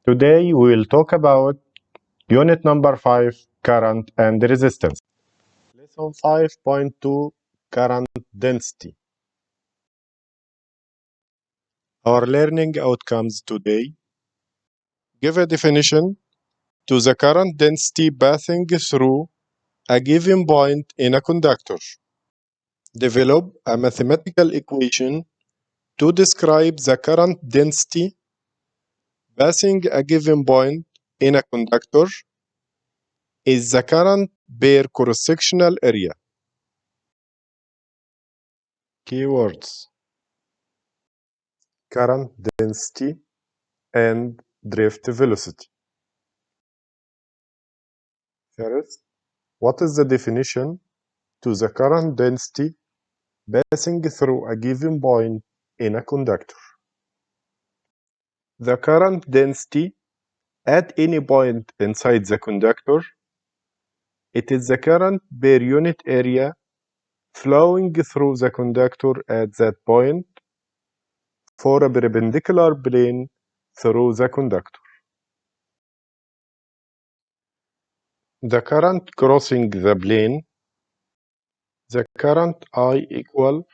Today we will talk about unit number 5, current and resistance. Lesson 5.2, current density. Our learning outcomes today: give a definition to the current density passing through a given point in a conductor. Develop a mathematical equation to describe the current density passing a given point in a conductor is the current per cross-sectional area. Keywords: current density and drift velocity. First, what is the definition to the current density passing through a given point in a conductor? The current density at any point inside the conductor, it is the current per unit area flowing through the conductor at that point for a perpendicular plane through the conductor. The current crossing the plane, the current I equal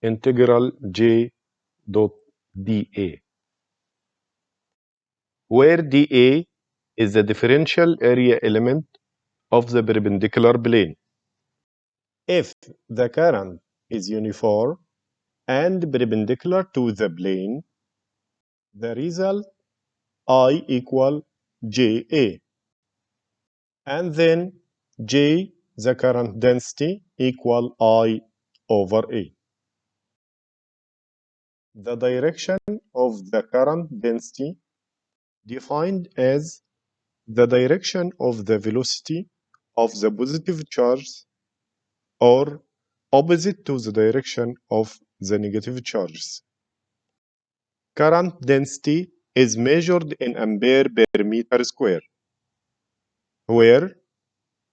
integral J dot dA, where dA is the differential area element of the perpendicular plane. If the current is uniform and perpendicular to the plane, the result I equal JA, and then J, the current density, equal I over A. The direction of the current density defined as the direction of the velocity of the positive charge or opposite to the direction of the negative charges. Current density is measured in ampere per meter square, where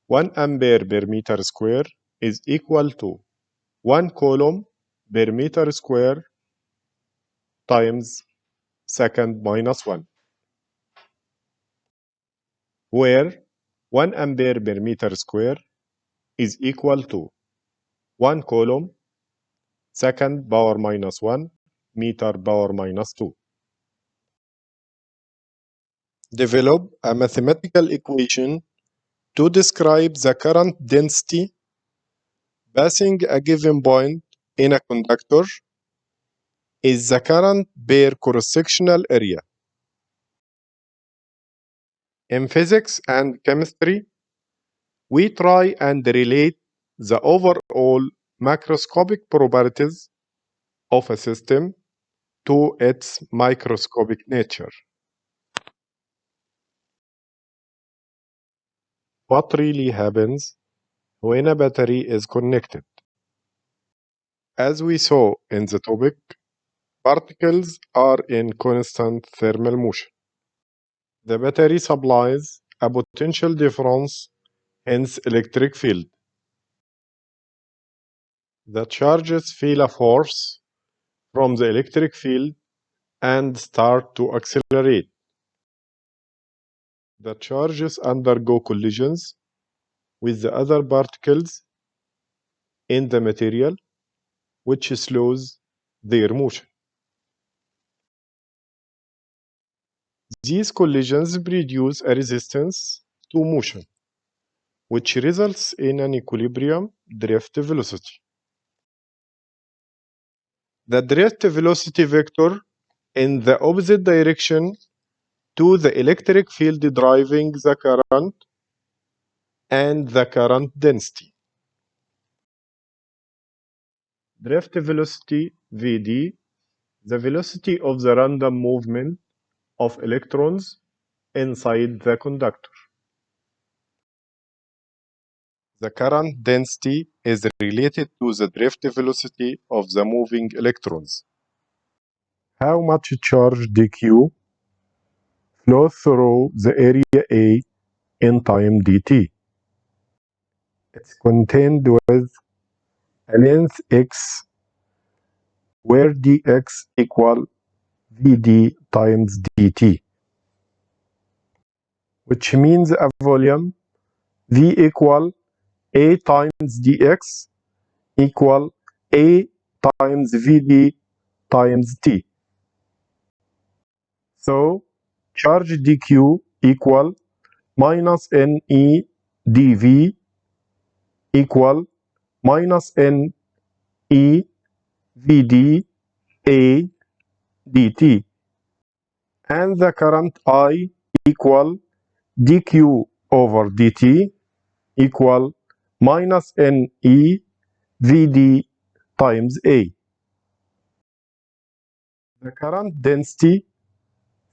1 ampere per meter square is equal to 1 coulomb per meter square times second minus 1, where 1 ampere per meter square is equal to 1 coulomb second power minus 1 meter power minus 2. Develop a mathematical equation to describe the current density passing a given point in a conductor is the current per cross-sectional area. In physics and chemistry, we try and relate the overall macroscopic properties of a system to its microscopic nature. What really happens when a battery is connected? As we saw in the topic, particles are in constant thermal motion. The battery supplies a potential difference, hence electric field. The charges feel a force from the electric field and start to accelerate. The charges undergo collisions with the other particles in the material, which slows their motion. These collisions produce a resistance to motion, which results in an equilibrium drift velocity. The drift velocity vector in the opposite direction to the electric field driving the current and the current density. Drift velocity Vd, the velocity of the random movement of electrons inside the conductor. The current density is related to the drift velocity of the moving electrons. How much charge dq flows through the area A in time dt? It's contained with a length x, where dx equal Vd times dt. which means a volume V equal A times dx equal A times Vd times T. So charge dq equal minus Ne dV equal minus Ne Vd A dt, and the current I equal dq over dt equal minus Ne Vd times A. The current density,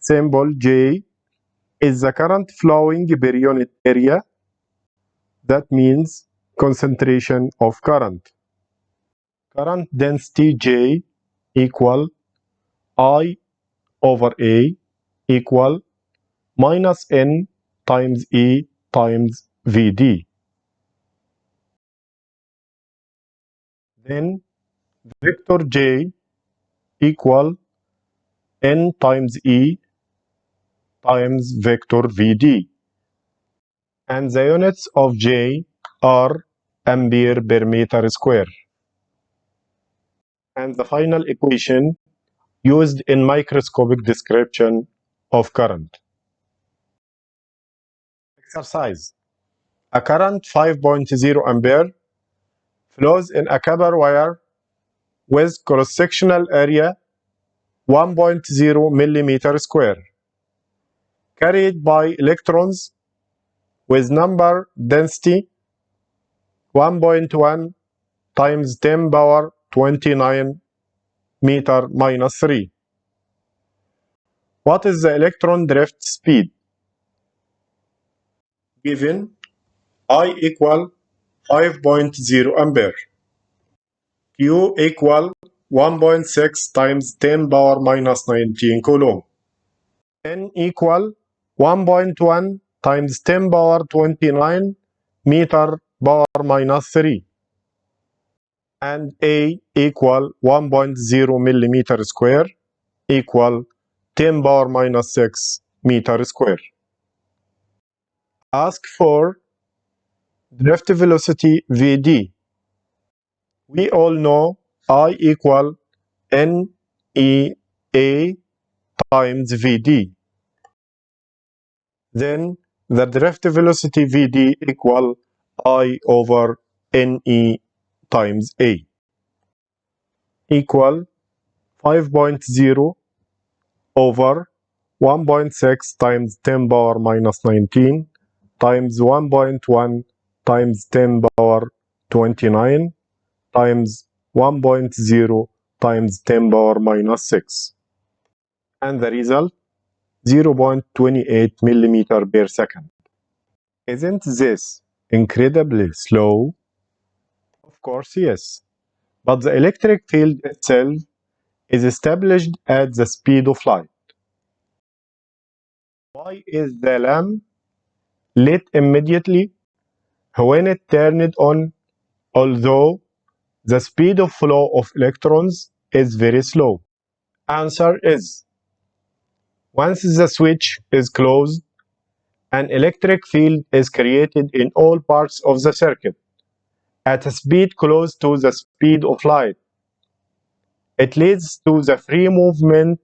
symbol J, is the current flowing per unit area. That means concentration of current. Current density J equal I over A equal minus N times E times Vd. Then vector J equal N times E times vector Vd. And the units of J are ampere per meter square. And the final equation used in microscopic description of current. Exercise. A current 5.0 ampere flows in a copper wire with cross-sectional area 1.0 millimeter square, carried by electrons with number density 1.1 times 10 power 29 meter minus 3. What is the electron drift speed? Given I equal 5.0 ampere, Q equal 1.6 times 10 power minus 19 coulomb, N equal 1.1 times 10 power 29 meter power minus 3, and A equal 1.0 millimeter square equal 10 power minus 6 meter square. Ask for drift velocity Vd. We all know I equal NEA times Vd. Then the drift velocity Vd equal I over Ne times A equal 5.0 over 1.6 times 10 power minus 19 times 1.1 times 10 power 29 times 1.0 times 10 power minus 6. And the result 0.28 millimeter per second. Isn't this incredibly slow? Of course, yes. But the electric field itself is established at the speed of light. Why is the lamp lit immediately when it turned on, although the speed of flow of electrons is very slow? Answer is, once the switch is closed, an electric field is created in all parts of the circuit at a speed close to the speed of light. It leads to the free movement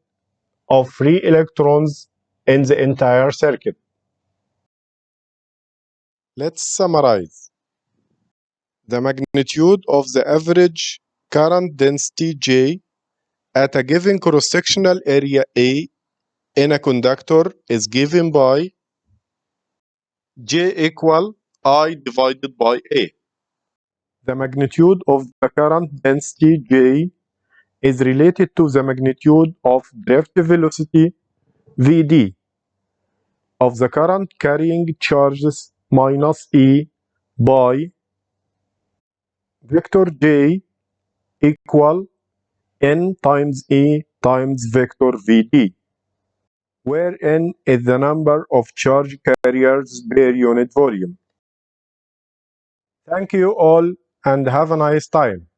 of free electrons in the entire circuit. Let's summarize. The magnitude of the average current density J at a given cross-sectional area A in a conductor is given by J equal I divided by A. The magnitude of the current density J is related to the magnitude of drift velocity Vd of the current carrying charges minus E by vector J equal N times E times vector Vd, where N is the number of charge carriers per unit volume. Thank you all and have a nice time.